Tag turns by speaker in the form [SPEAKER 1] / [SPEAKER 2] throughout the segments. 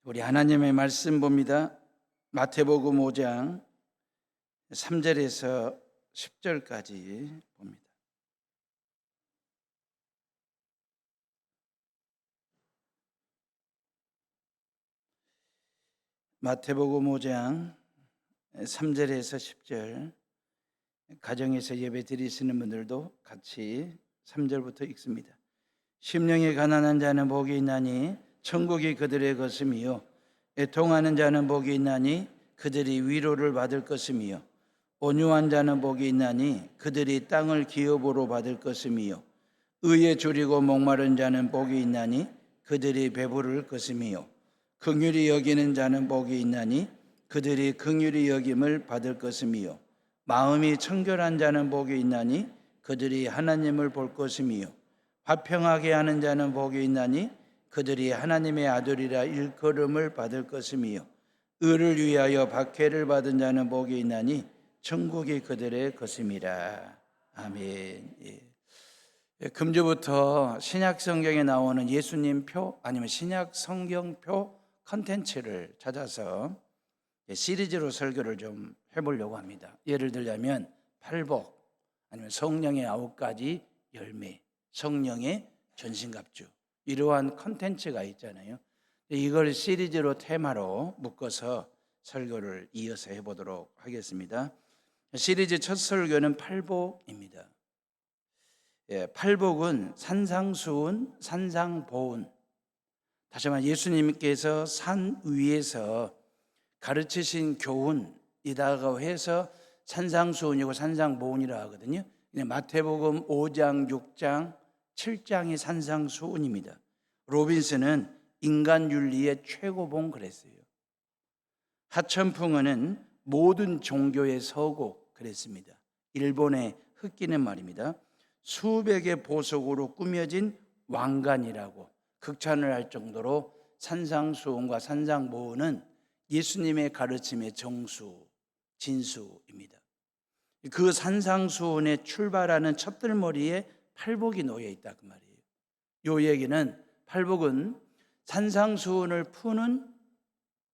[SPEAKER 1] 우리 하나님의 말씀 봅니다. 마태복음 5장 3절에서 10절까지 봅니다. 마태복음 5장 3절에서 10절, 가정에서 예배 드리시는 분들도 같이 3절부터 읽습니다. 심령이 가난한 자는 복이 있나니 천국이 그들의 것임이요, 애통하는 자는 복이 있나니 그들이 위로를 받을 것임이요, 온유한 자는 복이 있나니 그들이 땅을 기업으로 받을 것임이요, 의에 줄이고 목마른 자는 복이 있나니 그들이 배부를 것임이요, 긍휼히 여기는 자는 복이 있나니 그들이 긍휼히 여김을 받을 것임이요, 마음이 청결한 자는 복이 있나니 그들이 하나님을 볼 것임이요, 화평하게 하는 자는 복이 있나니 그들이 하나님의 아들이라 일컬음을 받을 것임이요, 의를 위하여 박해를 받은 자는 복이 있나니 천국이 그들의 것임이라. 아멘. 금주부터 신약 성경에 나오는 예수님 표 아니면 신약 성경표 컨텐츠를 찾아서 시리즈로 설교를 좀 해보려고 합니다. 예를 들자면 팔복, 아니면 성령의 9가지 열매, 성령의 전신갑주, 이러한 컨텐츠가 있잖아요. 이걸 시리즈로 테마로 묶어서 설교를 이어서 해보도록 하겠습니다. 시리즈 첫 설교는 팔복입니다. 팔복은 산상수훈, 산상보훈. 다시 말해 예수님께서 산 위에서 가르치신 교훈이다가 해서 산상수훈이고 산상보훈이라 하거든요. 마태복음 5장, 6장, 7장이 산상수훈입니다. 로빈슨은 인간윤리의 최고봉 그랬어요. 하천풍어는 모든 종교의 서곡 그랬습니다. 일본의 흑기는 말입니다. 수백의 보석으로 꾸며진 왕관이라고 극찬을 할 정도로 산상수훈과 산상보훈은 예수님의 가르침의 정수, 진수입니다. 그 산상수훈의 출발하는 첫들머리에 팔복이 놓여 있다 그 말이에요. 이 얘기는 팔복은 산상수훈을 푸는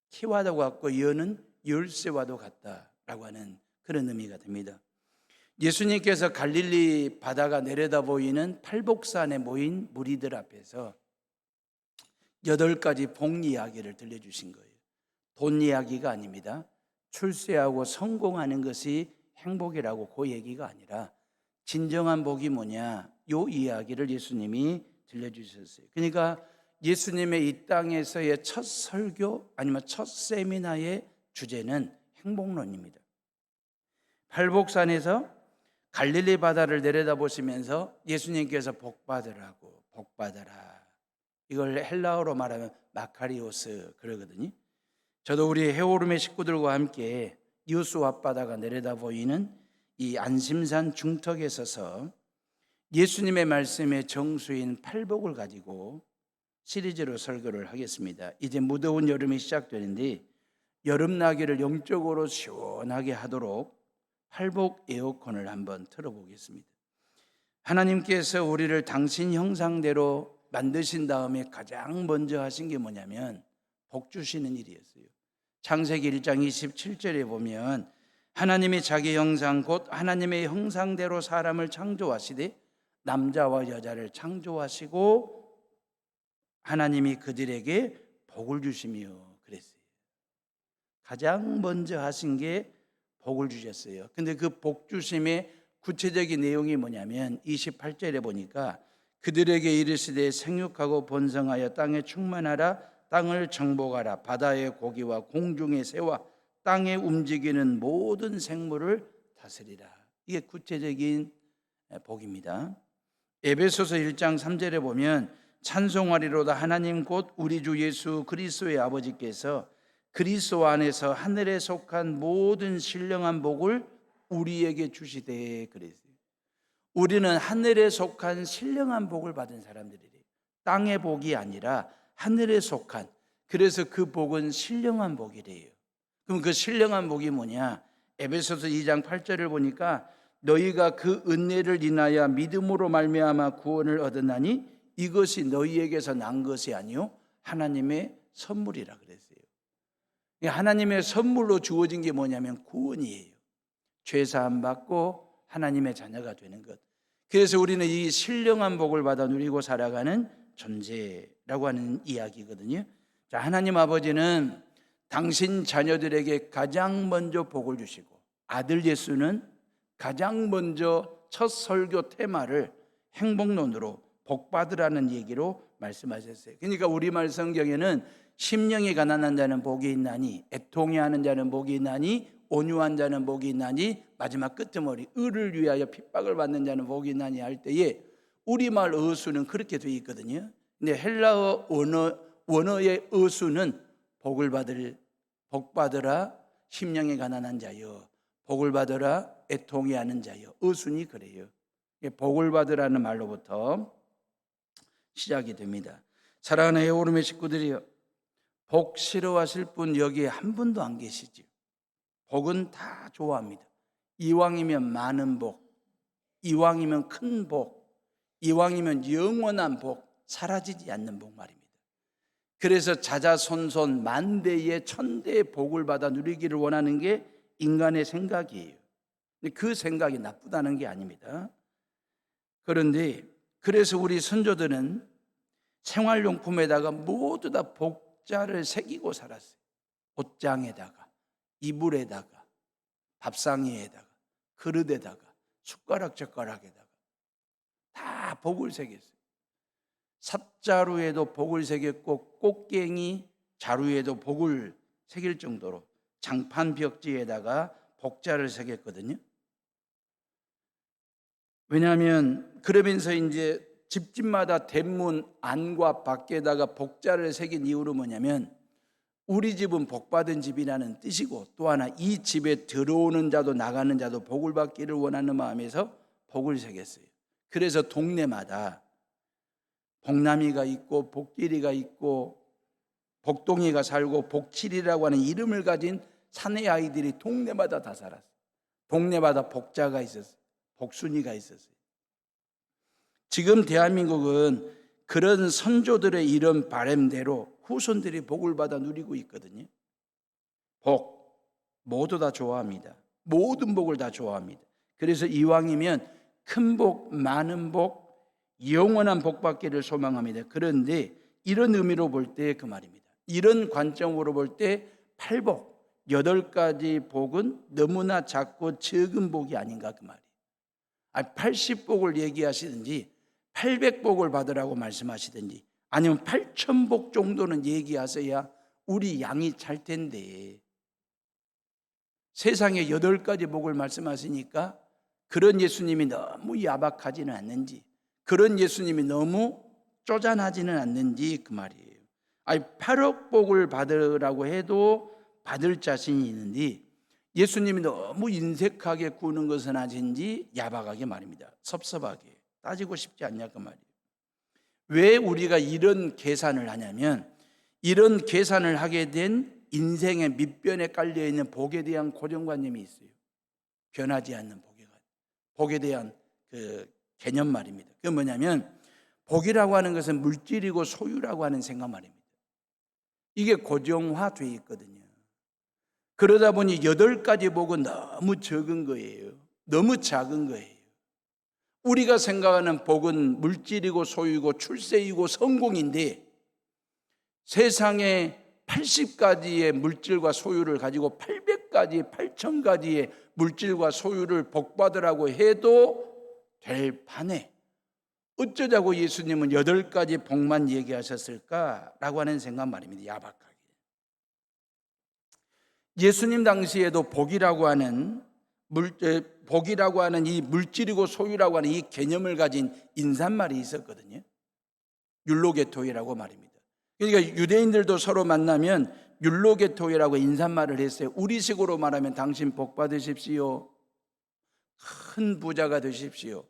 [SPEAKER 1] 키와도 같고 여는 열쇠와도 같다라고 하는 그런 의미가 됩니다. 예수님께서 갈릴리 바다가 내려다 보이는 팔복산에 모인 무리들 앞에서 8가지 복 이야기를 들려주신 거예요. 돈 이야기가 아닙니다. 출세하고 성공하는 것이 행복이라고 그 얘기가 아니라 진정한 복이 뭐냐, 요 이야기를 예수님이 들려주셨어요. 그러니까 예수님의 이 땅에서의 첫 설교 아니면 첫 세미나의 주제는 행복론입니다. 팔복산에서 갈릴리 바다를 내려다보시면서 예수님께서 복받으라고, 복받아라, 이걸 헬라어로 말하면 마카리오스 그러거든요. 저도 우리 해오름의 식구들과 함께 여수 앞바다가 내려다 보이는 이 안심산 중턱에 서서 예수님의 말씀의 정수인 팔복을 가지고 시리즈로 설교를 하겠습니다. 이제 무더운 여름이 시작되는데 여름나기를 영적으로 시원하게 하도록 팔복 에어컨을 한번 틀어보겠습니다. 하나님께서 우리를 당신 형상대로 만드신 다음에 가장 먼저 하신 게 뭐냐면 복 주시는 일이었어요. 창세기 1장 27절에 보면 하나님이 자기 형상 곧 하나님의 형상대로 사람을 창조하시되 남자와 여자를 창조하시고 하나님이 그들에게 복을 주시며 그랬어요. 가장 먼저 하신 게 복을 주셨어요. 근데 그 복 주심의 구체적인 내용이 뭐냐면 28절에 보니까 그들에게 이르시되 생육하고 번성하여 땅에 충만하라, 땅을 정복하라, 바다의 고기와 공중의 새와 땅에 움직이는 모든 생물을 다스리라. 이게 구체적인 복입니다. 에베소서 1장 3절에 보면 찬송하리로다 하나님 곧 우리 주 예수 그리스도의 아버지께서 그리스도 안에서 하늘에 속한 모든 신령한 복을 우리에게 주시되 그랬어요. 우리는 하늘에 속한 신령한 복을 받은 사람들이래요. 땅의 복이 아니라 하늘에 속한, 그래서 그 복은 신령한 복이래요. 그럼 그 신령한 복이 뭐냐? 에베소서 2장 8절을 보니까 너희가 그 은혜를 인하여 믿음으로 말미암아 구원을 얻었나니 이것이 너희에게서 난 것이 아니요 하나님의 선물이라 그랬어요. 하나님의 선물로 주어진 게 뭐냐면 구원이에요. 죄 사함 받고 하나님의 자녀가 되는 것. 그래서 우리는 이 신령한 복을 받아 누리고 살아가는 존재라고 하는 이야기거든요. 자, 하나님 아버지는 당신 자녀들에게 가장 먼저 복을 주시고, 아들 예수는 가장 먼저 첫 설교 테마를 행복론으로 복 받으라는 얘기로 말씀하셨어요. 그러니까 우리말 성경에는 심령이 가난한 자는 복이 있나니, 애통해하는 자는 복이 있나니, 온유한 자는 복이 있나니, 마지막 끝머리 의를 위하여 핍박을 받는 자는 복이 있나니 할 때에 우리말 어수는 그렇게 되어 있거든요. 근데 헬라어 원어의 어수는 복을 복 받으라 심령이 가난한 자여, 복을 받으라 애통해하는 자여, 어순이 그래요. 복을 받으라는 말로부터 시작이 됩니다. 사랑하는 해오름의 식구들이여, 복 싫어하실 분 여기에 한 분도 안 계시죠. 복은 다 좋아합니다. 이왕이면 많은 복, 이왕이면 큰 복, 이왕이면 영원한 복, 사라지지 않는 복 말입니다. 그래서 자자손손 만대의 천대의 복을 받아 누리기를 원하는 게 인간의 생각이에요. 근데 그 생각이 나쁘다는 게 아닙니다. 그런데 그래서 우리 선조들은 생활용품에다가 모두 다 복자를 새기고 살았어요. 옷장에다가, 이불에다가, 밥상에다가, 그릇에다가, 숟가락 젓가락에다가 다 복을 새겼어요. 삽자루에도 복을 새겼고 꽃갱이 자루에도 복을 새길 정도로 장판 벽지에다가 복자를 새겼거든요. 왜냐하면 그러면서 이제 집집마다 대문 안과 밖에다가 복자를 새긴 이유로 뭐냐면 우리 집은 복받은 집이라는 뜻이고, 또 하나 이 집에 들어오는 자도 나가는 자도 복을 받기를 원하는 마음에서 복을 새겼어요. 그래서 동네마다 복남이가 있고 복길이가 있고 복동이가 살고 복칠이라고 하는 이름을 가진 사내 아이들이 동네마다 다 살았어요. 동네마다 복자가 있었어요. 복순이가 있었어요. 지금 대한민국은 그런 선조들의 이런 바람대로 후손들이 복을 받아 누리고 있거든요. 복 모두 다 좋아합니다. 모든 복을 다 좋아합니다. 그래서 이왕이면 큰 복, 많은 복, 영원한 복 받기를 소망합니다. 그런데 이런 의미로 볼 때 그 말입니다. 이런 관점으로 볼 때 8복, 8가지 복은 너무나 작고 적은 복이 아닌가 그 말이에요. 80복을 얘기하시든지 800복을 받으라고 말씀하시든지 아니면 8000복 정도는 얘기하셔야 우리 양이 찰 텐데, 세상에 8가지 복을 말씀하시니까 그런 예수님이 너무 야박하지는 않는지, 그런 예수님이 너무 쪼잔하지는 않는지 그 말이에요. 8억 복을 받으라고 해도 받을 자신이 있는데 예수님이 너무 인색하게 구는 것은 아닌지 야박하게 말입니다. 섭섭하게 따지고 싶지 않냐 그 말이에요. 왜 우리가 이런 계산을 하냐면, 이런 계산을 하게 된 인생의 밑변에 깔려있는 복에 대한 고정관념이 있어요. 변하지 않는 복에 대한 그 개념 말입니다. 그게 뭐냐면 복이라고 하는 것은 물질이고 소유라고 하는 생각 말입니다. 이게 고정화되어 있거든요. 그러다 보니 8가지 복은 너무 적은 거예요. 너무 작은 거예요. 우리가 생각하는 복은 물질이고 소유고 출세이고 성공인데 세상에 80가지의 물질과 소유를 가지고 800가지, 8000가지의 물질과 소유를 복받으라고 해도 될 판에 어쩌자고 예수님은 8가지 복만 얘기하셨을까라고 하는 생각 말입니다. 야박하게. 예수님 당시에도 복이라고 하는 이 물질이고 소유라고 하는 이 개념을 가진 인사말이 있었거든요. 율로게토이라고 말입니다. 그러니까 유대인들도 서로 만나면 율로게토이라고 인사말을 했어요. 우리식으로 말하면 당신 복 받으십시오. 큰 부자가 되십시오.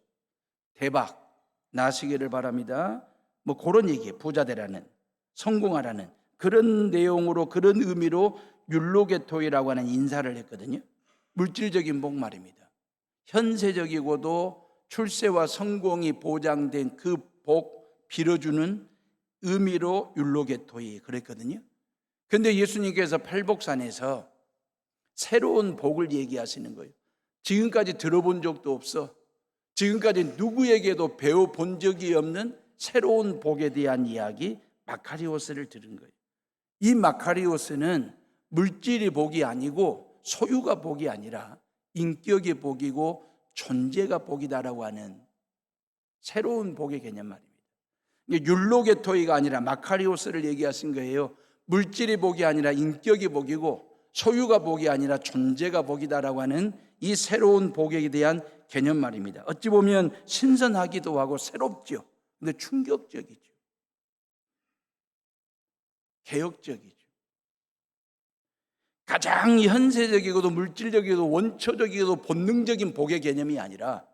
[SPEAKER 1] 대박 나시기를 바랍니다. 뭐 그런 얘기예요. 부자 되라는, 성공하라는 그런 내용으로, 그런 의미로 율로게토이라고 하는 인사를 했거든요. 물질적인 복 말입니다. 현세적이고도 출세와 성공이 보장된 그 복 빌어주는 의미로 율로게토이 그랬거든요. 근데 예수님께서 팔복산에서 새로운 복을 얘기하시는 거예요. 지금까지 들어본 적도 없어. 지금까지 누구에게도 배워본 적이 없는 새로운 복에 대한 이야기, 마카리오스를 들은 거예요. 이 마카리오스는 물질이 복이 아니고 소유가 복이 아니라 인격이 복이고 존재가 복이다라고 하는 새로운 복의 개념 말입니다. 율로게토이가 아니라 마카리오스를 얘기하신 거예요. 물질이 복이 아니라 인격이 복이고 소유가 복이 아니라 존재가 복이다라고 하는 이 새로운 복에 대한 개념 말입니다. 어찌 보면 신선하기도 하고 새롭죠. 근데 충격적이죠. 개혁적이죠. 가장 현세적이고도 물질적이고도 원초적이고도 본능적인 복의 개념이 아니라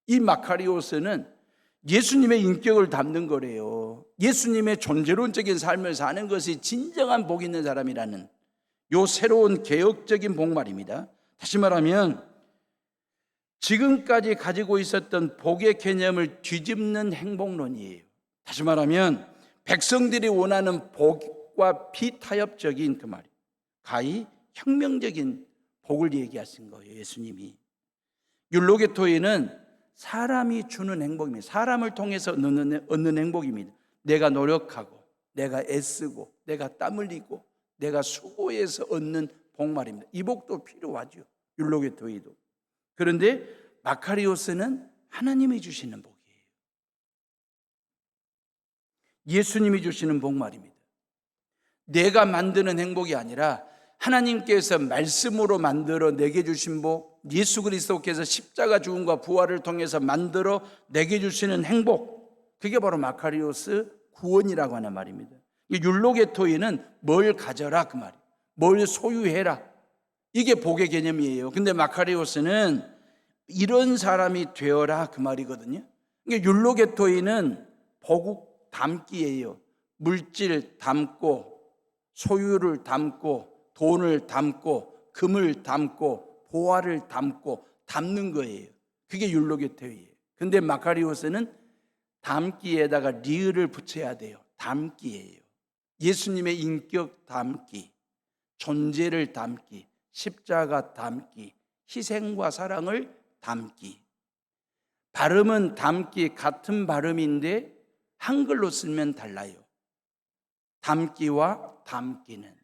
[SPEAKER 1] 이 마카리오스는 예수님의 인격을 담는 거래요. 예수님의 존재론적인 삶을 사는 것이 진정한 복 있는 사람이라는 요 새로운 개혁적인 복 말입니다. 다시 말하면 지금까지 가지고 있었던 복의 개념을 뒤집는 행복론이에요. 다시 말하면 백성들이 원하는 복과 비타협적인 그 말이에요. 가히 혁명적인 복을 얘기하신 거예요, 예수님이. 율로게토이는 사람이 주는 행복입니다. 사람을 통해서 얻는 행복입니다. 내가 노력하고 내가 애쓰고 내가 땀 흘리고 내가 수고해서 얻는 복 말입니다. 이 복도 필요하죠, 율로게토이도. 그런데 마카리오스는 하나님이 주시는 복이에요. 예수님이 주시는 복 말입니다. 내가 만드는 행복이 아니라 하나님께서 말씀으로 만들어 내게 주신 복, 예수 그리스도께서 십자가 죽음과 부활을 통해서 만들어 내게 주시는 행복, 그게 바로 마카리오스 구원이라고 하는 말입니다. 율로게토이는 뭘 가져라 그 말이에요. 뭘 소유해라, 이게 복의 개념이에요. 근데 마카리오스는 이런 사람이 되어라 그 말이거든요. 율로게토이는 복 담기예요. 물질 담고 소유를 담고 돈을 담고 금을 담고 보화를 담고 담는 거예요. 그게 율로게토이에요. 근데 마카리오스는 담기에다가 리을을 붙여야 돼요. 담기예요. 예수님의 인격 담기, 존재를 담기, 십자가 담기, 희생과 사랑을 담기. 발음은 담기 같은 발음인데 한글로 쓰면 달라요. 담기와 담기는.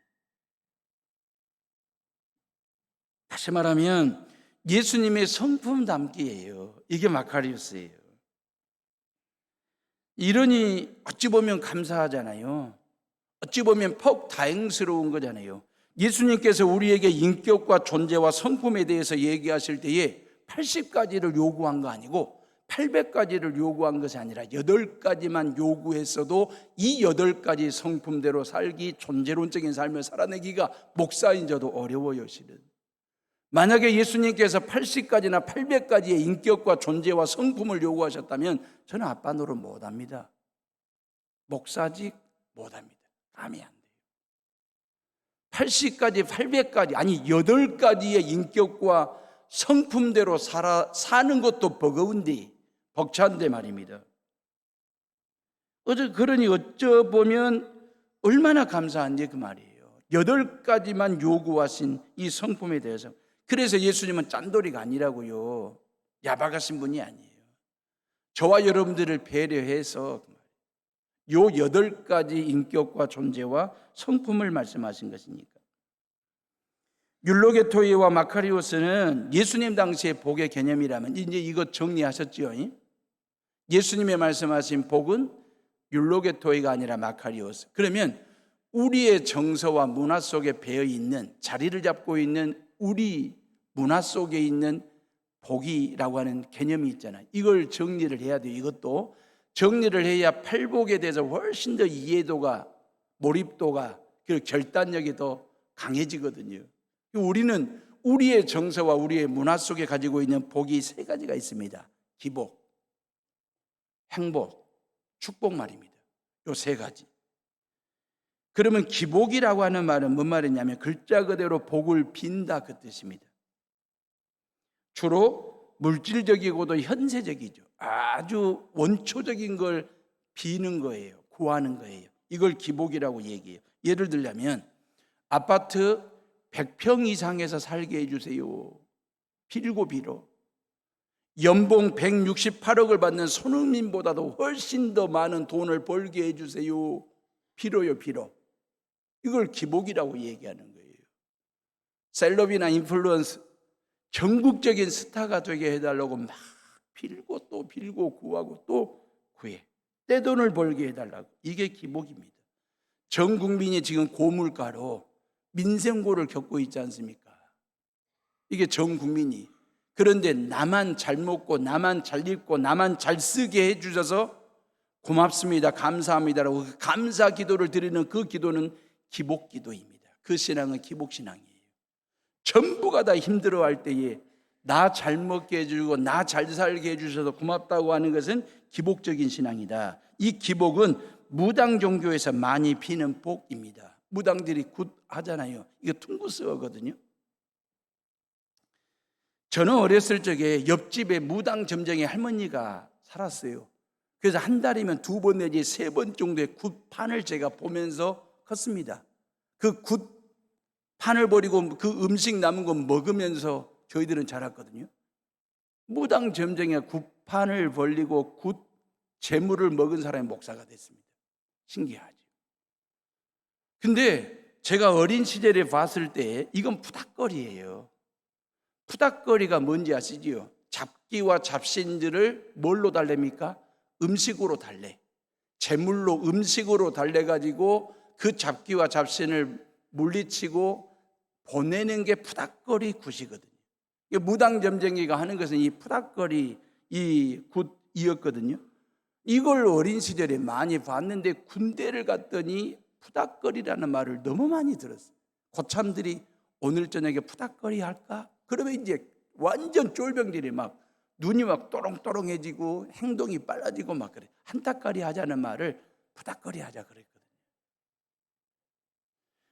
[SPEAKER 1] 다시 말하면 예수님의 성품 담기예요. 이게 마카리오스예요. 이러니 어찌 보면 감사하잖아요. 어찌 보면 퍽 다행스러운 거잖아요. 예수님께서 우리에게 인격과 존재와 성품에 대해서 얘기하실 때에 80가지를 요구한 거 아니고 800가지를 요구한 것이 아니라 8가지만 요구했어도 이 8가지 성품대로 살기, 존재론적인 삶을 살아내기가 목사인 저도 어려워요, 실은. 만약에 예수님께서 80가지나 800가지의 인격과 존재와 성품을 요구하셨다면 저는 아빠 노릇 못합니다. 목사직 못합니다. 감이 안 돼요. 80가지, 800가지, 아니 8가지의 인격과 성품대로 사는 것도 버거운데, 벅찬데 말입니다. 그러니 어쩌보면 얼마나 감사한지 그 말이에요. 8가지만 요구하신 이 성품에 대해서. 그래서 예수님은 짠돌이가 아니라고요. 야박하신 분이 아니에요. 저와 여러분들을 배려해서 요 8가지 인격과 존재와 성품을 말씀하신 것이니까. 율로게토이와 마카리오스는 예수님 당시의 복의 개념이라면 이제 이것 정리하셨죠? 예수님의 말씀하신 복은 율로게토이가 아니라 마카리오스. 그러면 우리의 정서와 문화 속에 배어 있는, 자리를 잡고 있는 우리 문화 속에 있는 복이라고 하는 개념이 있잖아요. 이걸 정리를 해야 돼요. 이것도 정리를 해야 팔복에 대해서 훨씬 더 이해도가, 몰입도가, 그리고 결단력이 더 강해지거든요. 우리는 우리의 정서와 우리의 문화 속에 가지고 있는 복이 3가지가 있습니다. 기복, 행복, 축복 말입니다. 요 3가지. 그러면 기복이라고 하는 말은 뭔 말이냐면 글자 그대로 복을 빈다 그 뜻입니다. 주로 물질적이고도 현세적이죠. 아주 원초적인 걸 비는 거예요. 구하는 거예요. 이걸 기복이라고 얘기해요. 예를 들자면 아파트 100평 이상에서 살게 해주세요. 빌고 빌어. 연봉 168억을 받는 손흥민보다도 훨씬 더 많은 돈을 벌게 해주세요. 빌어요, 빌어. 이걸 기복이라고 얘기하는 거예요. 셀럽이나 인플루언서, 전국적인 스타가 되게 해달라고 막 빌고 또 빌고 구하고 또 구해. 떼돈을 벌게 해달라고. 이게 기복입니다. 전 국민이 지금 고물가로 민생고를 겪고 있지 않습니까? 이게 전 국민이. 그런데 나만 잘 먹고 나만 잘 입고 나만 잘 쓰게 해주셔서 고맙습니다, 감사합니다라고 감사 기도를 드리는 그 기도는 기복 기도입니다. 그 신앙은 기복 신앙이에요. 전부가 다 힘들어할 때에 나 잘 먹게 해주고 나 잘 살게 해주셔서 고맙다고 하는 것은 기복적인 신앙이다. 이 기복은 무당 종교에서 많이 피는 복입니다. 무당들이 굿 하잖아요. 이거 퉁구스어거든요. 저는 어렸을 적에 옆집에 무당 점쟁이 할머니가 살았어요. 그래서 한 달이면 2번 내지 3번 정도의 굿판을 제가 보면서 컸습니다. 그 굿판을 버리고 그 음식 남은 거 먹으면서 저희들은 자랐거든요. 무당 점쟁이가 굿판을 벌리고 굿 재물을 먹은 사람이 목사가 됐습니다. 신기하죠. 근데 제가 어린 시절에 봤을 때 이건 푸닥거리예요. 푸닥거리가 뭔지 아시지요? 잡기와 잡신들을 뭘로 달랩니까? 음식으로 달래. 재물로 음식으로 달래가지고 그 잡기와 잡신을 물리치고 보내는 게 푸닥거리 굿이거든요. 무당 점쟁이가 하는 것은 이 푸닥거리 이 굿이었거든요. 이걸 어린 시절에 많이 봤는데 군대를 갔더니 푸닥거리라는 말을 너무 많이 들었어요. 고참들이 오늘 저녁에 푸닥거리 할까? 그러면 이제 완전 쫄병들이 막 눈이 막 또롱또롱해지고 행동이 빨라지고 막 그래. 한따까리 하자는 말을 푸닥거리 하자 그랬거든요.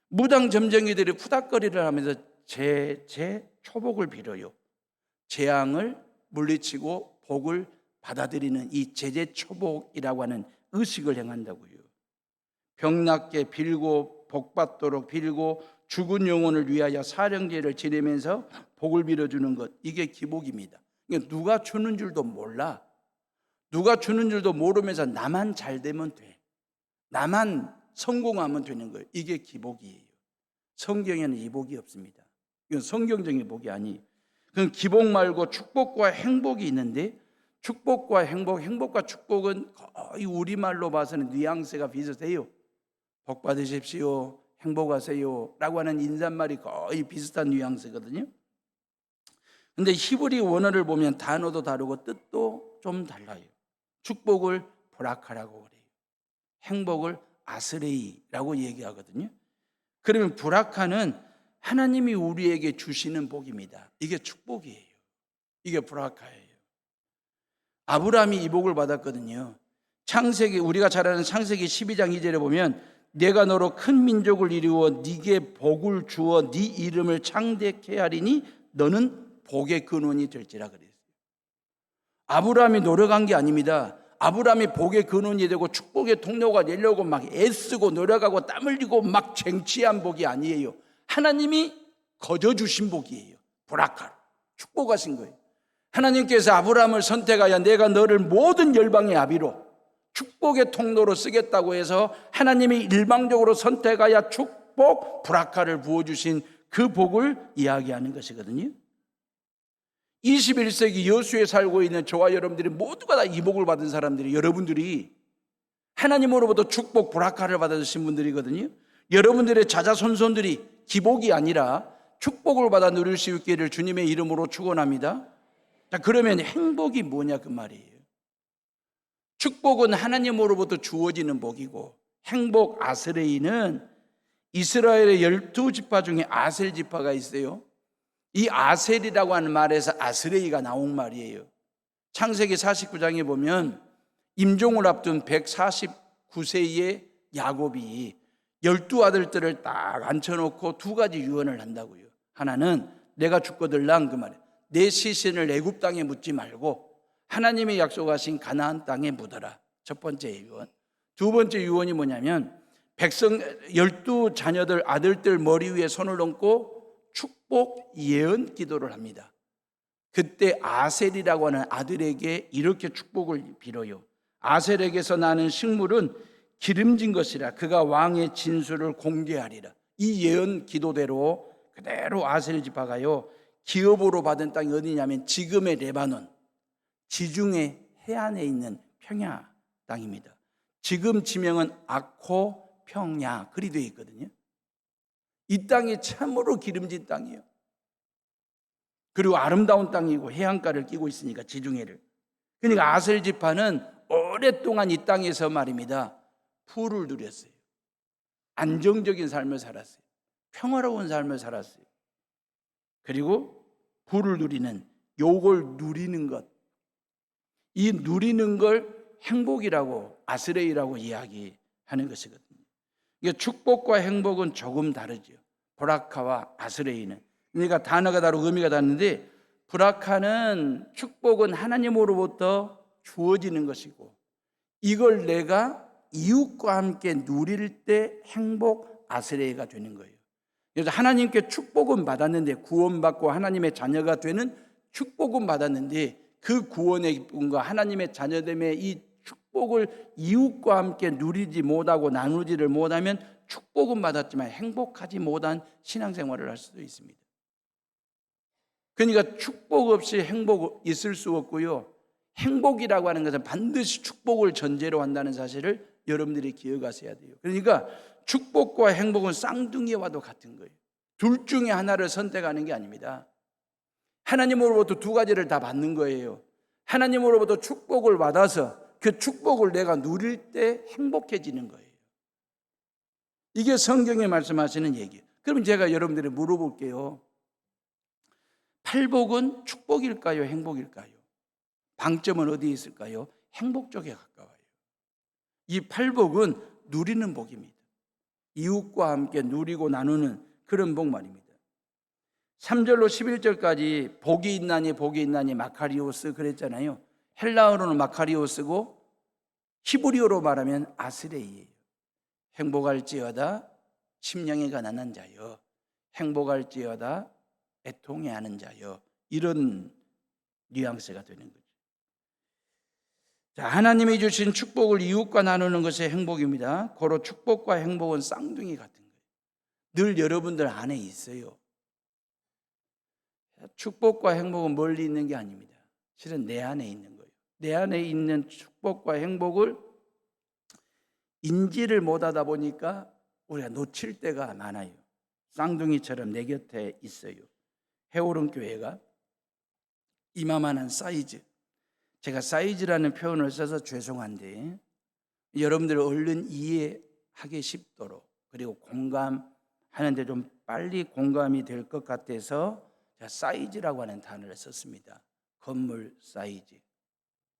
[SPEAKER 1] 무당 점쟁이들이 푸닥거리를 하면서 제 초복을 빌어요. 재앙을 물리치고 복을 받아들이는 이 제재초복이라고 하는 의식을 행한다고요. 병낫게 빌고 복받도록 빌고 죽은 영혼을 위하여 사령제를 지내면서 복을 빌어주는 것, 이게 기복입니다. 그러니까 누가 주는 줄도 몰라. 누가 주는 줄도 모르면서 나만 잘 되면 돼. 나만 성공하면 되는 거예요. 이게 기복이에요. 성경에는 이 복이 없습니다. 이건 성경적인 복이 아니에요. 그럼 기복 말고 축복과 행복이 있는데 축복과 행복, 행복과 축복은 거의 우리말로 봐서는 뉘앙스가 비슷해요. 복 받으십시오, 행복하세요 라고 하는 인사말이 거의 비슷한 뉘앙스거든요. 근데 히브리 원어를 보면 단어도 다르고 뜻도 좀 달라요. 축복을 브라카라고 그래요. 행복을 아스레이라고 얘기하거든요. 그러면 브라카는 하나님이 우리에게 주시는 복입니다. 이게 축복이에요. 이게 브라카예요. 아브라함이 이 복을 받았거든요. 창세기, 우리가 잘 아는 창세기 12장 2절에 보면 내가 너로 큰 민족을 이루어 네게 복을 주어 네 이름을 창대케 하리니 너는 복의 근원이 될지라 그랬어요. 아브라함이 노력한 게 아닙니다. 아브라함이 복의 근원이 되고 축복의 통로가 되려고 막 애쓰고 노력하고 땀 흘리고 막 쟁취한 복이 아니에요. 하나님이 거저주신 복이에요. 브라카, 축복하신 거예요. 하나님께서 아브라함을 선택하여 내가 너를 모든 열방의 아비로 축복의 통로로 쓰겠다고 해서 하나님이 일방적으로 선택하여 축복 브라카를 부어주신 그 복을 이야기하는 것이거든요. 21세기 여수에 살고 있는 저와 여러분들이 모두가 다 이 복을 받은 사람들이, 여러분들이 하나님으로부터 축복 브라카를 받으신 분들이거든요. 여러분들의 자자손손들이 기복이 아니라 축복을 받아 누릴 수 있기를 주님의 이름으로 축원합니다. 자, 그러면 행복이 뭐냐 그 말이에요. 축복은 하나님으로부터 주어지는 복이고 행복 아스레이는 이스라엘의 12지파 중에 아셀 지파가 있어요. 이 아셀이라고 하는 말에서 아스레이가 나온 말이에요. 창세기 49장에 보면 임종을 앞둔 149세의 야곱이 12아들들을 딱 앉혀놓고 2가지 유언을 한다고요. 하나는 내가 죽거들랑 그 말이에요. 내 시신을 애굽 땅에 묻지 말고 하나님이 약속하신 가나안 땅에 묻어라. 첫 번째 유언. 두 번째 유언이 뭐냐면 백성 12자녀들 아들들 머리 위에 손을 얹고 축복 예언 기도를 합니다. 그때 아셀이라고 하는 아들에게 이렇게 축복을 빌어요. 아셀에게서 나는 식물은 기름진 것이라 그가 왕의 진술을 공개하리라. 이 예언 기도대로 그대로 아셀 지파가요 기업으로 받은 땅이 어디냐면 지금의 레바논 지중해 해안에 있는 평야 땅입니다. 지금 지명은 아코 평야 그리 되어 있거든요. 이 땅이 참으로 기름진 땅이에요. 그리고 아름다운 땅이고 해안가를 끼고 있으니까 지중해를. 그러니까 아셀 지파는 오랫동안 이 땅에서 말입니다. 부를 누렸어요. 안정적인 삶을 살았어요. 평화로운 삶을 살았어요. 그리고 부를 누리는 요걸 누리는 것. 이 누리는 걸 행복이라고 아스레이라고 이야기하는 것이거든요. 이게 축복과 행복은 조금 다르죠. 브라카와 아스레이는. 그러니까 단어가 다르고 의미가 다른데 브라카는 축복은 하나님으로부터 주어지는 것이고 이걸 내가 이웃과 함께 누릴 때 행복 아스레이가 되는 거예요. 그래서 하나님께 축복은 받았는데 구원받고 하나님의 자녀가 되는 축복은 받았는데 그 구원의 기쁨과 하나님의 자녀됨의 이 축복을 이웃과 함께 누리지 못하고 나누지를 못하면 축복은 받았지만 행복하지 못한 신앙생활을 할 수도 있습니다. 그러니까 축복 없이 행복 있을 수 없고요. 행복이라고 하는 것은 반드시 축복을 전제로 한다는 사실을 여러분들이 기억하셔야 돼요. 그러니까 축복과 행복은 쌍둥이와도 같은 거예요. 둘 중에 하나를 선택하는 게 아닙니다. 하나님으로부터 두 가지를 다 받는 거예요. 하나님으로부터 축복을 받아서 그 축복을 내가 누릴 때 행복해지는 거예요. 이게 성경에 말씀하시는 얘기예요. 그럼 제가 여러분들이 물어볼게요. 팔복은 축복일까요? 행복일까요? 방점은 어디에 있을까요? 행복 쪽에 가까워요. 이 팔복은 누리는 복입니다. 이웃과 함께 누리고 나누는 그런 복 말입니다. 3절로 11절까지 복이 있나니 마카리오스 그랬잖아요. 헬라어로는 마카리오스고 히브리어로 말하면 아스레이예요. 행복할지어다 심령이 가난한 자여, 행복할지어다 애통해하는 자여, 이런 뉘앙스가 되는 거죠. 자, 하나님이 주신 축복을 이웃과 나누는 것이 행복입니다. 고로 축복과 행복은 쌍둥이 같은 거예요. 늘 여러분들 안에 있어요. 축복과 행복은 멀리 있는 게 아닙니다. 실은 내 안에 있는 거예요. 내 안에 있는 축복과 행복을 인지를 못하다 보니까 우리가 놓칠 때가 많아요. 쌍둥이처럼 내 곁에 있어요. 해오름 교회가 이마만한 사이즈, 제가 사이즈라는 표현을 써서 죄송한데 여러분들 얼른 이해하기 쉽도록 그리고 공감하는데 좀 빨리 공감이 될 것 같아서 제가 사이즈라고 하는 단어를 썼습니다. 건물 사이즈,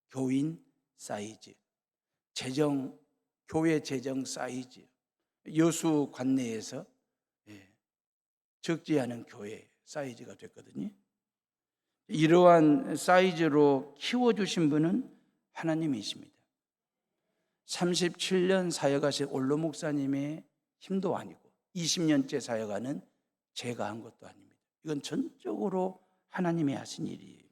[SPEAKER 1] 교인 사이즈, 교회 재정 사이즈, 여수 관내에서 적지 않은 교회 사이즈가 됐거든요. 이러한 사이즈로 키워주신 분은 하나님이십니다. 37년 사역하신 올로 목사님의 힘도 아니고 20년째 사역하는 제가 한 것도 아닙니다. 이건 전적으로 하나님이 하신 일이에요.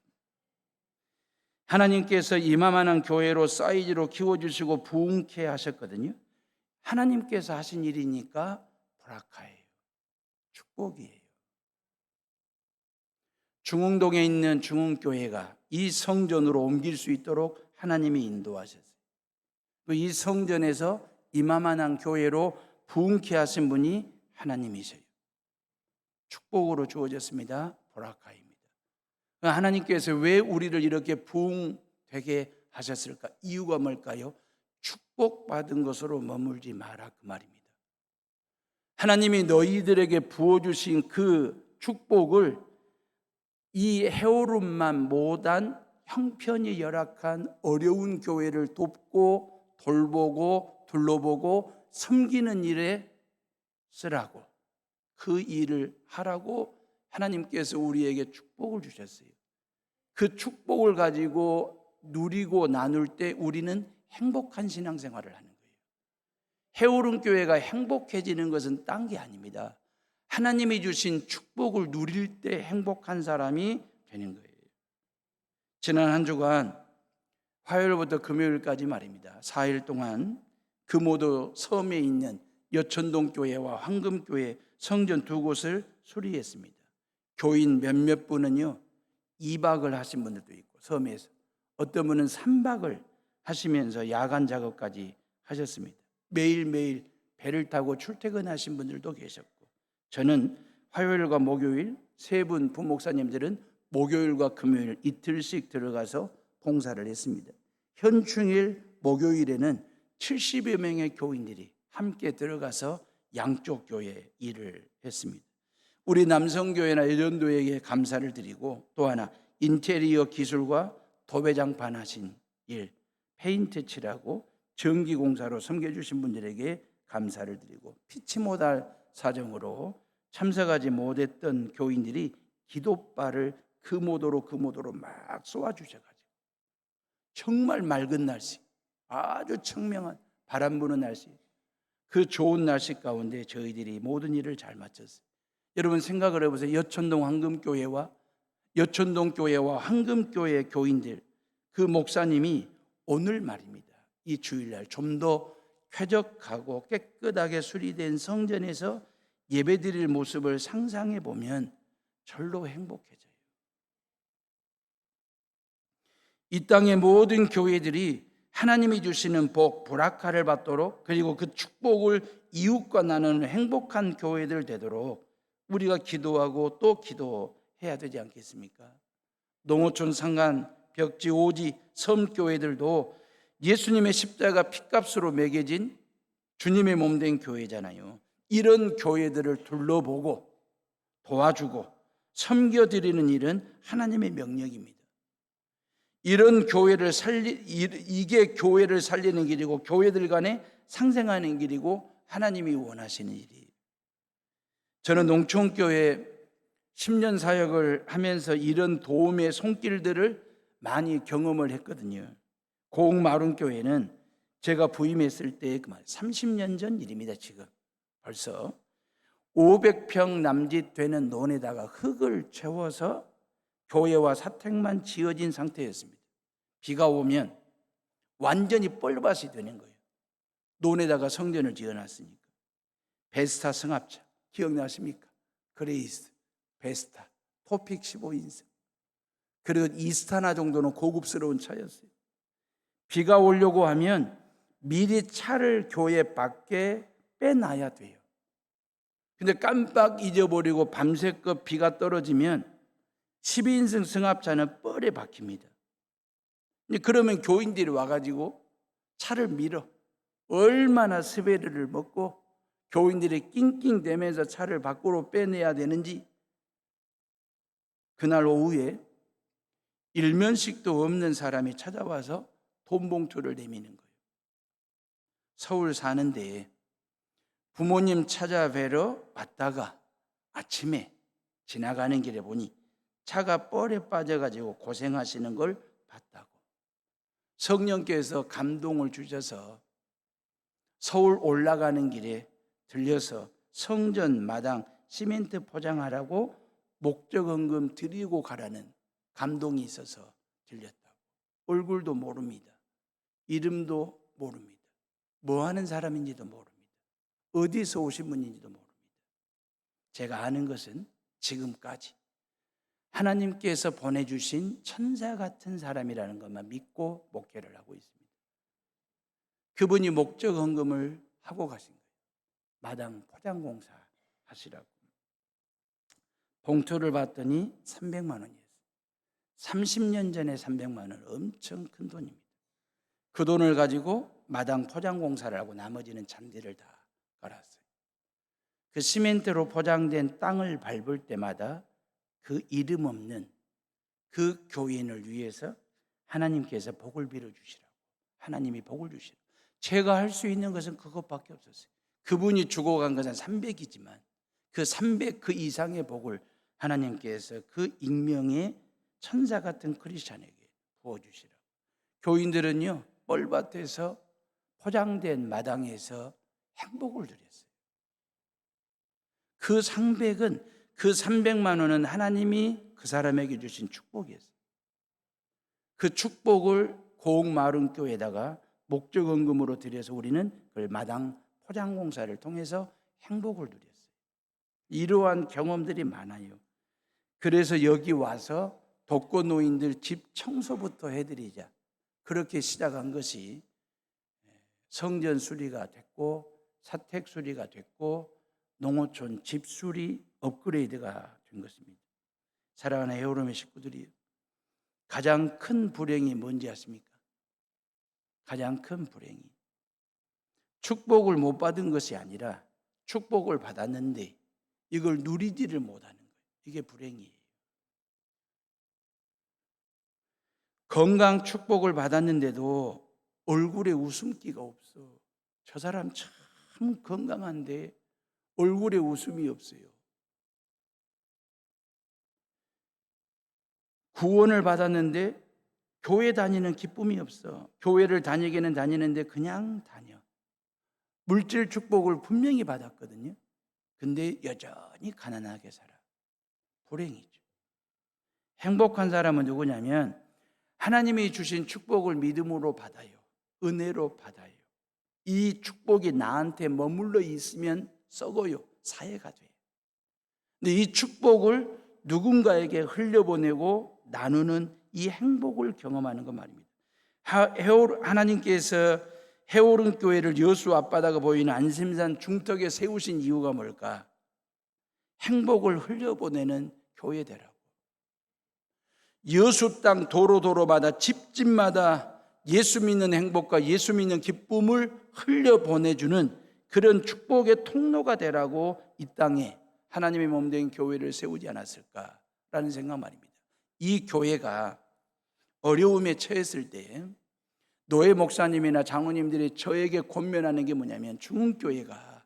[SPEAKER 1] 하나님께서 이마만한 교회로 사이즈로 키워주시고 부흥케 하셨거든요. 하나님께서 하신 일이니까 브라카예요. 축복이에요. 중흥동에 있는 중흥교회가 이 성전으로 옮길 수 있도록 하나님이 인도하셨어요. 이 성전에서 이마만한 교회로 부흥케 하신 분이 하나님이세요. 축복으로 주어졌습니다. 브라카입니다. 하나님께서 왜 우리를 이렇게 부흥되게 하셨을까? 이유가 뭘까요? 축복받은 것으로 머물지 마라 그 말입니다. 하나님이 너희들에게 부어주신 그 축복을 이 헤어룸만 못한 형편이 열악한 어려운 교회를 돕고 돌보고 둘러보고 섬기는 일에 쓰라고, 그 일을 하라고 하나님께서 우리에게 축복을 주셨어요. 그 축복을 가지고 누리고 나눌 때 우리는 행복한 신앙생활을 하는 거예요. 해오른 교회가 행복해지는 것은 딴 게 아닙니다. 하나님이 주신 축복을 누릴 때 행복한 사람이 되는 거예요. 지난 한 주간 화요일부터 금요일까지 말입니다. 4일 동안 금오도 섬에 있는 여천동 교회와 황금교회 성전 두 곳을 수리했습니다. 교인 몇몇 분은요 2박을 하신 분들도 있고 섬에서 어떤 분은 3박을 하시면서 야간 작업까지 하셨습니다. 매일매일 배를 타고 출퇴근하신 분들도 계셨고, 저는 화요일과 목요일 세 분 부목사님들은 목요일과 금요일 이틀씩 들어가서 봉사를 했습니다. 현충일 목요일에는 70여 명의 교인들이 함께 들어가서 양쪽 교회 일을 했습니다. 우리 남성교회나 여전도에게 감사를 드리고, 또 하나 인테리어 기술과 도배장판 하신 일, 페인트 칠하고 전기공사로 섬겨주신 분들에게 감사를 드리고, 피치 못할 사정으로 참석하지 못했던 교인들이 기도발을 금오도로 막 쏘아주셔가지고 정말 맑은 날씨, 아주 청명한 바람 부는 날씨, 그 좋은 날씨 가운데 저희들이 모든 일을 잘 마쳤어요. 여러분 생각을 해보세요. 여천동 교회와 황금교회 교인들, 그 목사님이 오늘 말입니다, 이 주일날 좀 더 쾌적하고 깨끗하게 수리된 성전에서 예배드릴 모습을 상상해 보면 절로 행복해져요. 이 땅의 모든 교회들이 하나님이 주시는 복, 브라카를 받도록, 그리고 그 축복을 이웃과 나누는 행복한 교회들 되도록 우리가 기도하고 또 기도해야 되지 않겠습니까? 농어촌 상간, 벽지, 오지, 섬교회들도 예수님의 십자가 핏값으로 매겨진 주님의 몸된 교회잖아요. 이런 교회들을 둘러보고 도와주고 섬겨드리는 일은 하나님의 명령입니다. 이런 교회를 이게 교회를 살리는 길이고 교회들 간에 상생하는 길이고 하나님이 원하시는 일이에요. 저는 농촌교회 10년 사역을 하면서 이런 도움의 손길들을 많이 경험을 했거든요. 고흥마룬교회는 제가 부임했을 때 30년 전 일입니다. 지금 벌써 500평 남짓 되는 논에다가 흙을 채워서 교회와 사택만 지어진 상태였습니다. 비가 오면 완전히 뻘밭이 되는 거예요. 논에다가 성전을 지어놨으니까. 베스타 승합차 기억나십니까? 그레이스, 베스타, 토픽 15인승, 그리고 이스타나 정도는 고급스러운 차였어요. 비가 오려고 하면 미리 차를 교회 밖에 빼놔야 돼요. 근데 깜빡 잊어버리고 밤새껏 비가 떨어지면 12인승 승합차는 뻘에 박힙니다. 그러면 교인들이 와가지고 차를 밀어 얼마나 스베르를 먹고 교인들이 낑낑대면서 차를 밖으로 빼내야 되는지. 그날 오후에 일면식도 없는 사람이 찾아와서 돈 봉투를 내미는 거예요. 서울 사는데 부모님 찾아뵈러 왔다가 아침에 지나가는 길에 보니 차가 뻘에 빠져가지고 고생하시는 걸 봤다고. 성령께서 감동을 주셔서 서울 올라가는 길에 들려서 성전 마당 시멘트 포장하라고 목적헌금 드리고 가라는 감동이 있어서 들렸다고. 얼굴도 모릅니다. 이름도 모릅니다. 뭐 하는 사람인지도 모릅니다. 어디서 오신 분인지도 모릅니다. 제가 아는 것은 지금까지 하나님께서 보내주신 천사 같은 사람이라는 것만 믿고 목회를 하고 있습니다. 그분이 목적 헌금을 하고 가신 거예요. 마당 포장공사 하시라고. 봉투를 봤더니 300만 원이었어요. 30년 전에 300만 원, 엄청 큰 돈입니다. 그 돈을 가지고 마당 포장공사를 하고 나머지는 잔디를 다 깔았어요. 그 시멘트로 포장된 땅을 밟을 때마다 그 이름 없는 그 교인을 위해서 하나님께서 복을 빌어주시라고, 하나님이 복을 주시라고. 제가 할 수 있는 것은 그것밖에 없었어요. 그분이 죽어간 것은 300이지만 그 300 그 이상의 복을 하나님께서 그 익명의 천사 같은 크리스찬에게 부어주시라고. 교인들은요 뻘밭에서 포장된 마당에서 행복을 누렸어요. 그 상백은, 그 300만 원은 하나님이 그 사람에게 주신 축복이었어요. 그 축복을 고흥마을교회에다가 목적원금으로 드려서 우리는 그걸 마당 포장공사를 통해서 행복을 누렸어요. 이러한 경험들이 많아요. 그래서 여기 와서 독거노인들 집 청소부터 해드리자, 그렇게 시작한 것이 성전 수리가 됐고 사택 수리가 됐고 농어촌 집 수리 업그레이드가 된 것입니다. 사랑하는 헤어룸의 식구들이, 가장 큰 불행이 뭔지 아십니까? 가장 큰 불행이 축복을 못 받은 것이 아니라 축복을 받았는데 이걸 누리지를 못하는 거예요. 이게 불행이에요. 건강 축복을 받았는데도 얼굴에 웃음기가 없어. 저 사람 참 건강한데 얼굴에 웃음이 없어요. 구원을 받았는데 교회 다니는 기쁨이 없어. 교회를 다니기는 다니는데 그냥 다녀. 물질 축복을 분명히 받았거든요. 근데 여전히 가난하게 살아. 불행이죠. 행복한 사람은 누구냐면 하나님이 주신 축복을 믿음으로 받아요. 은혜로 받아요. 이 축복이 나한테 머물러 있으면 썩어요. 사해가 돼요. 근데 이 축복을 누군가에게 흘려보내고 나누는 이 행복을 경험하는 것 말입니다. 하나님께서 해오른 교회를 여수 앞바다가 보이는 안심산 중턱에 세우신 이유가 뭘까? 행복을 흘려보내는 교회되라고. 여수 땅 도로도로마다 집집마다 예수 믿는 행복과 예수 믿는 기쁨을 흘려보내주는 그런 축복의 통로가 되라고 이 땅에 하나님의 몸된 교회를 세우지 않았을까라는 생각 말입니다. 이 교회가 어려움에 처했을 때 노예 목사님이나 장로님들이 저에게 권면하는 게 뭐냐면 중흥교회가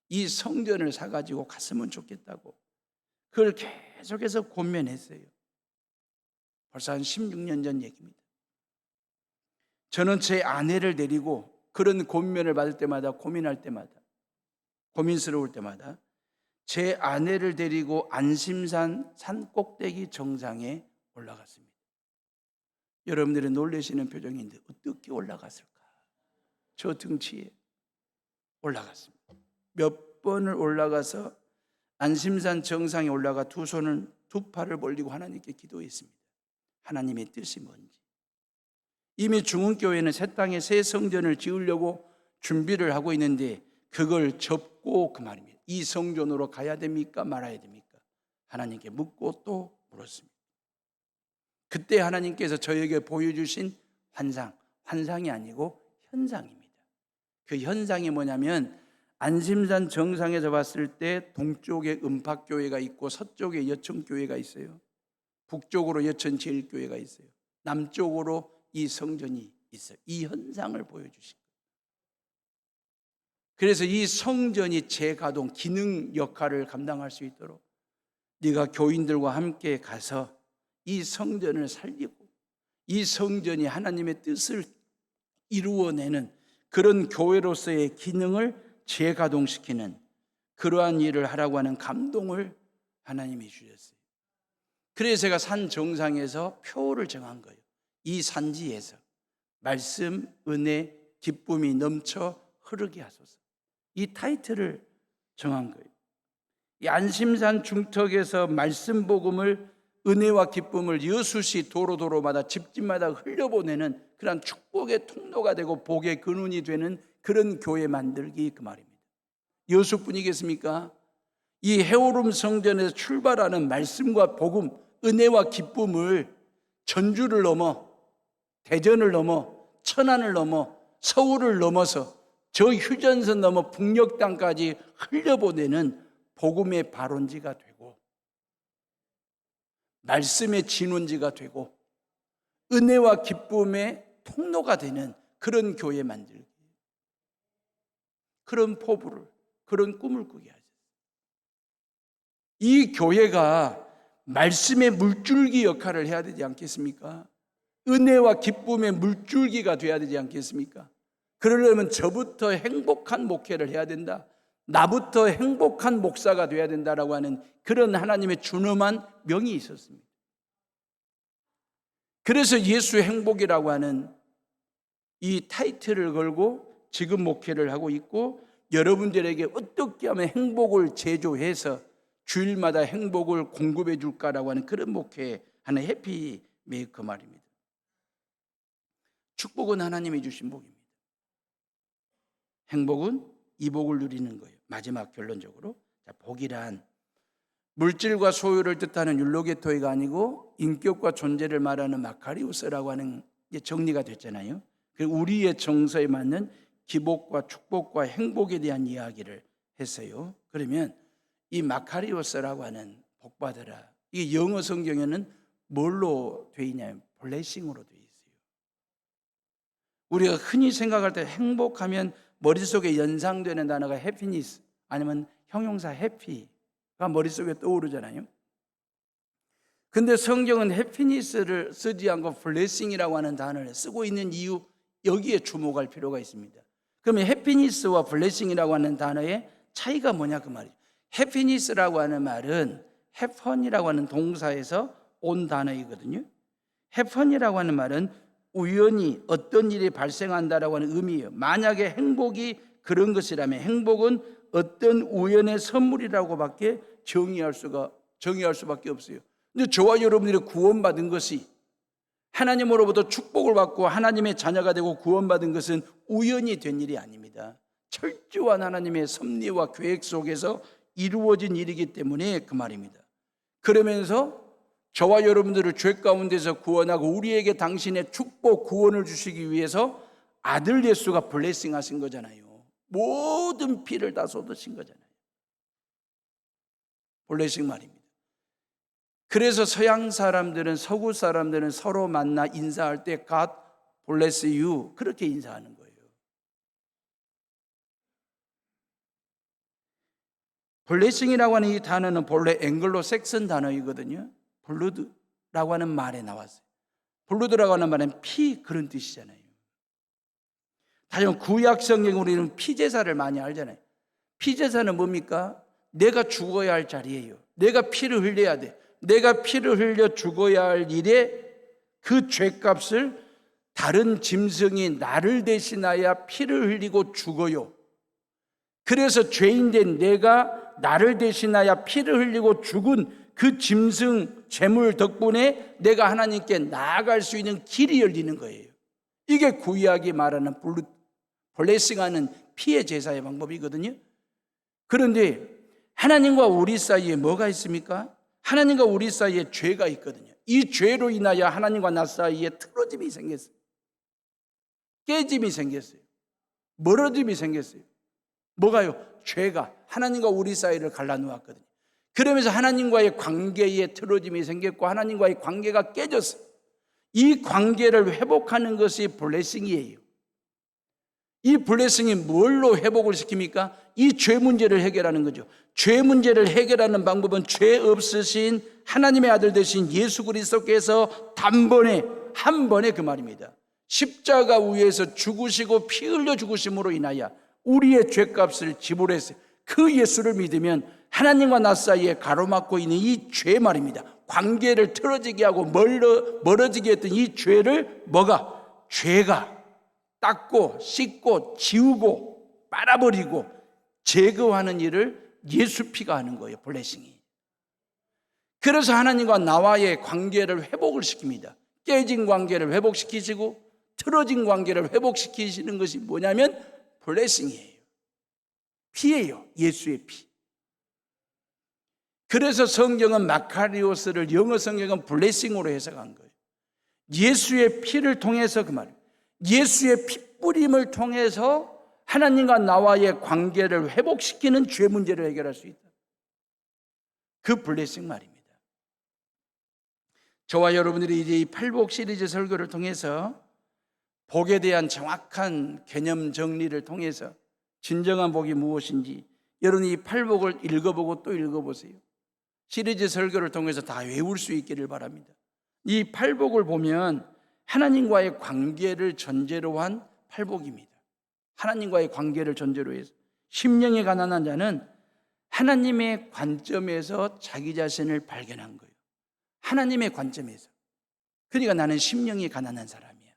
[SPEAKER 1] 이 성전을 사가지고 갔으면 좋겠다고 그걸 계속해서 권면했어요. 벌써 한 16년 전 얘기입니다. 저는 제 아내를 데리고 그런 권면을 받을 때마다 고민할 때마다 고민스러울 때마다 제 아내를 데리고 안심산 산 꼭대기 정상에 올라갔습니다. 여러분들이 놀라시는 표정인데 어떻게 올라갔을까? 저 등치에 올라갔습니다. 몇 번을 올라가서 안심산 정상에 올라가 두 팔을 벌리고 하나님께 기도했습니다. 하나님의 뜻이 뭔지. 이미 중흥교회는 새 땅에 새 성전을 지으려고 준비를 하고 있는데 그걸 접고 그 말입니다. 이 성전으로 가야 됩니까? 말아야 됩니까? 하나님께 묻고 또 물었습니다. 그때 하나님께서 저에게 보여주신 환상이 아니고 현상입니다. 그 현상이 뭐냐면 안심산 정상에서 봤을 때 동쪽에 은팍교회가 있고 서쪽에 여천교회가 있어요. 북쪽으로 여천제일교회가 있어요. 남쪽으로 이 성전이 있어요. 이 현상을 보여주신 거예요. 그래서 이 성전이 재가동, 기능 역할을 감당할 수 있도록 네가 교인들과 함께 가서 이 성전을 살리고 이 성전이 하나님의 뜻을 이루어내는 그런 교회로서의 기능을 재가동시키는 그러한 일을 하라고 하는 감동을 하나님이 주셨어요. 그래서 제가 산 정상에서 표를 정한 거예요. 이 산지에서 말씀, 은혜, 기쁨이 넘쳐 흐르게 하소서. 이 타이틀을 정한 거예요. 이 안심산 중턱에서 말씀 복음을, 은혜와 기쁨을 여수시 도로도로마다 집집마다 흘려보내는 그런 축복의 통로가 되고 복의 근원이 되는 그런 교회 만들기, 그 말입니다. 여수뿐이겠습니까? 이 해오름 성전에서 출발하는 말씀과 복음, 은혜와 기쁨을 전주를 넘어 대전을 넘어 천안을 넘어 서울을 넘어서 저 휴전선 넘어 북녘 땅까지 흘려보내는 복음의 발원지가 되고 말씀의 진원지가 되고 은혜와 기쁨의 통로가 되는 그런 교회 만들기, 그런 포부를, 그런 꿈을 꾸게 하죠. 이 교회가 말씀의 물줄기 역할을 해야 되지 않겠습니까? 은혜와 기쁨의 물줄기가 돼야 되지 않겠습니까? 그러려면 저부터 행복한 목회를 해야 된다. 나부터 행복한 목사가 돼야 된다라고 하는 그런 하나님의 준엄한 명이 있었습니다. 그래서 예수의 행복이라고 하는 이 타이틀을 걸고 지금 목회를 하고 있고, 여러분들에게 어떻게 하면 행복을 제조해서 주일마다 행복을 공급해 줄까라고 하는 그런 목회하는 해피 메이커 말입니다. 축복은 하나님이 주신 복입니다. 행복은 이 복을 누리는 거예요. 마지막 결론적으로, 복이란 물질과 소유를 뜻하는 율로게토이가 아니고 인격과 존재를 말하는 마카리우스라고 하는 게 정리가 됐잖아요. 그리고 우리의 정서에 맞는 기복과 축복과 행복에 대한 이야기를 했어요. 그러면 이 마카리우스라고 하는 복받으라, 이게 영어 성경에는 뭘로 돼 있냐면 블레싱으로 돼 있어요. 우리가 흔히 생각할 때 행복하면 머릿속에 연상되는 단어가 해피니스 아니면 형용사 해피가 머릿속에 떠오르잖아요. 근데 성경은 해피니스를 쓰지 않고 블레싱이라고 하는 단어를 쓰고 있는 이유, 여기에 주목할 필요가 있습니다. 그러면 해피니스와 블레싱이라고 하는 단어의 차이가 뭐냐 그 말이죠. 해피니스라고 하는 말은 해펀이라고 하는 동사에서 온 단어이거든요. 해펀이라고 하는 말은 우연히 어떤 일이 발생한다라고 하는 의미예요. 만약에 행복이 그런 것이라면 행복은 어떤 우연의 선물이라고밖에 정의할 수밖에 없어요. 근데 저와 여러분들이 구원받은 것이, 하나님으로부터 축복을 받고 하나님의 자녀가 되고 구원받은 것은 우연히 된 일이 아닙니다. 철저한 하나님의 섭리와 계획 속에서 이루어진 일이기 때문에 그 말입니다. 그러면서 저와 여러분들을 죄 가운데서 구원하고 우리에게 당신의 축복 구원을 주시기 위해서 아들 예수가 블레싱 하신 거잖아요. 모든 피를 다 쏟으신 거잖아요. 블레싱 말입니다. 그래서 서양 사람들은, 서구 사람들은 서로 만나 인사할 때 God bless you 그렇게 인사하는 거예요. 블레싱이라고 하는 이 단어는 본래 앵글로 섹슨 단어이거든요. 블루드라고 하는 말에 나왔어요. 블루드라고 하는 말은 피, 그런 뜻이잖아요. 다시 구약 성경 우리는 피제사를 많이 알잖아요. 피제사는 뭡니까? 내가 죽어야 할 자리예요. 내가 피를 흘려야 돼. 내가 피를 흘려 죽어야 할 일에 그 죄값을 다른 짐승이 나를 대신하여 피를 흘리고 죽어요. 그래서 죄인된 내가 나를 대신하여 피를 흘리고 죽은 그 짐승 제물 덕분에 내가 하나님께 나아갈 수 있는 길이 열리는 거예요. 이게 구약이 말하는 블레싱하는 피의 제사의 방법이거든요. 그런데 하나님과 우리 사이에 뭐가 있습니까? 하나님과 우리 사이에 죄가 있거든요. 이 죄로 인하여 하나님과 나 사이에 틀어짐이 생겼어요. 깨짐이 생겼어요. 멀어짐이 생겼어요. 뭐가요? 죄가 하나님과 우리 사이를 갈라놓았거든요. 그러면서 하나님과의 관계에 틀어짐이 생겼고 하나님과의 관계가 깨졌어요. 이 관계를 회복하는 것이 블레싱이에요. 이 블레싱이 뭘로 회복을 시킵니까? 이 죄 문제를 해결하는 거죠. 죄 문제를 해결하는 방법은 죄 없으신 하나님의 아들 되신 예수 그리스도께서 단번에 한 번에 그 말입니다. 십자가 위에서 죽으시고 피 흘려 죽으심으로 인하여 우리의 죄값을 지불했어요. 그 예수를 믿으면 하나님과 나 사이에 가로막고 있는 이 죄 말입니다. 관계를 틀어지게 하고 멀어지게 했던 이 죄를 죄가 닦고 씻고 지우고 빨아버리고 제거하는 일을 예수 피가 하는 거예요. 블레싱이. 그래서 하나님과 나와의 관계를 회복을 시킵니다. 깨진 관계를 회복시키시고 틀어진 관계를 회복시키시는 것이 뭐냐면 블레싱이에요. 피예요. 예수의 피. 그래서 성경은 마카리오스를 영어 성경은 블레싱으로 해석한 거예요. 예수의 피를 통해서 그 말이에요. 예수의 피뿌림을 통해서 하나님과 나와의 관계를 회복시키는 죄 문제를 해결할 수 있다. 그 블레싱 말입니다. 저와 여러분들이 이제 이 팔복 시리즈 설교를 통해서 복에 대한 정확한 개념 정리를 통해서 진정한 복이 무엇인지 여러분이 이 팔복을 읽어보고 또 읽어보세요. 시리즈 설교를 통해서 다 외울 수 있기를 바랍니다. 이 팔복을 보면 하나님과의 관계를 전제로 한 팔복입니다. 하나님과의 관계를 전제로 해서. 심령이 가난한 자는 하나님의 관점에서 자기 자신을 발견한 거예요. 하나님의 관점에서. 그러니까 나는 심령이 가난한 사람이야.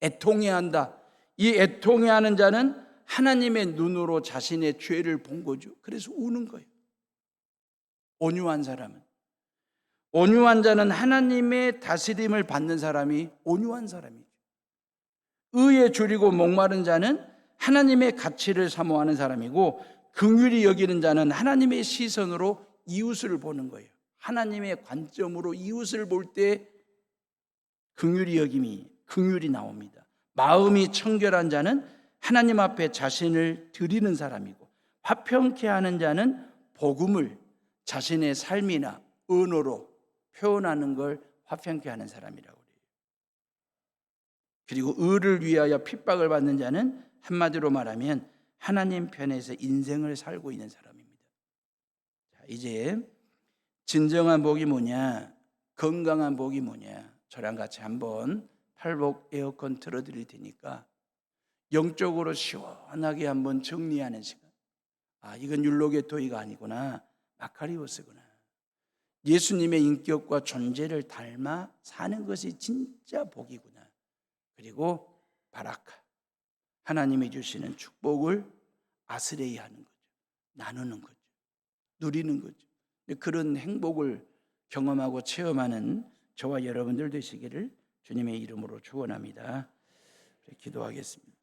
[SPEAKER 1] 애통해한다. 이 애통해하는 자는 하나님의 눈으로 자신의 죄를 본 거죠. 그래서 우는 거예요. 온유한 사람은, 온유한 자는 하나님의 다스림을 받는 사람이 온유한 사람이죠. 의에 줄이고 목마른 자는 하나님의 가치를 사모하는 사람이고, 긍휼히 여기는 자는 하나님의 시선으로 이웃을 보는 거예요. 하나님의 관점으로 이웃을 볼 때 긍휼이 나옵니다. 마음이 청결한 자는 하나님 앞에 자신을 드리는 사람이고, 화평케 하는 자는 복음을 자신의 삶이나 언어로 표현하는 걸 화평케 하는 사람이라고 그래요. 그리고 의를 위하여 핍박을 받는 자는 한마디로 말하면 하나님 편에서 인생을 살고 있는 사람입니다. 자, 이제 진정한 복이 뭐냐, 건강한 복이 뭐냐, 저랑 같이 한번 팔복 에어컨 틀어드릴 테니까 영적으로 시원하게 한번 정리하는 시간. 아, 이건 율로게 토이가 아니구나, 마카리오스구나. 예수님의 인격과 존재를 닮아 사는 것이 진짜 복이구나. 그리고 바라카, 하나님이 주시는 축복을 아스레이하는 거죠. 나누는 거죠. 누리는 거죠. 그런 행복을 경험하고 체험하는 저와 여러분들 되시기를 주님의 이름으로 축원합니다. 기도하겠습니다.